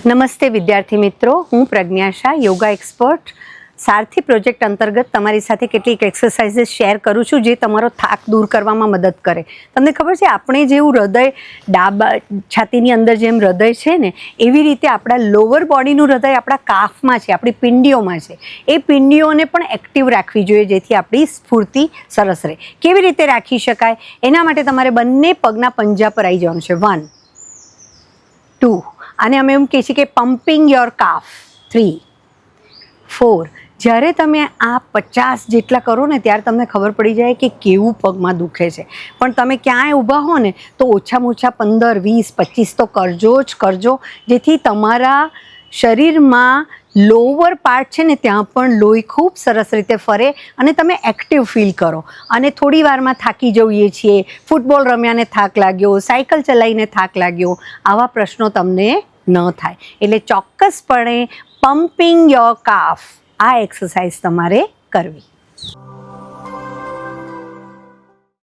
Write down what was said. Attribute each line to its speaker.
Speaker 1: નમસ્તે વિદ્યાર્થી મિત્રો, હું પ્રજ્ઞા શાહ, યોગા એક્સપર્ટ. સારથી પ્રોજેક્ટ અંતર્ગત તમારી સાથે કેટલીક એક્સરસાઇઝીસ શેર કરું છું જે તમારો થાક દૂર કરવામાં મદદ કરે. તમને ખબર છે, આપણે જેવું હૃદય ડાબા છાતીની અંદર જેમ હૃદય છે ને, એવી રીતે આપણા લોઅર બોડીનું હૃદય આપણા કાફમાં છે, આપણી પિંડીઓમાં છે. એ પિંડીઓને પણ એક્ટિવ રાખવી જોઈએ જેથી આપણી સ્ફૂર્તિ સરસ રહે. કેવી રીતે રાખી શકાય? એના માટે તમારે બંને પગના પંજા પર આવી જવાનું છે. 1 2, આને અમે એમ કહીએ છીએ કે પમ્પિંગ યોર કાફ. 3 4. જ્યારે તમે આ 50 જેટલા કરો ને ત્યારે તમને ખબર પડી જાય કે કેવું પગમાં દુખે છે. પણ તમે ક્યાંય ઊભા હો ને તો ઓછામાં ઓછા 15 20 25 તો કરજો જ કરજો, જેથી તમારા શરીરમાં લોઅર પાર્ટ છે ને ત્યાં પણ લોહી ખૂબ સરસ રીતે ફરે અને તમે એક્ટિવ ફીલ કરો. અને થોડી વારમાં થાકી જઈએ છીએ, ફૂટબોલ રમ્યાને થાક લાગ્યો, સાયકલ ચલાવીને થાક લાગ્યો, આવા પ્રશ્નો તમને ન થાય. એટલે ચોક્કસપણે પમ્પિંગ યોર કાફ આ એક્સરસાઇઝ તમારે કરવી.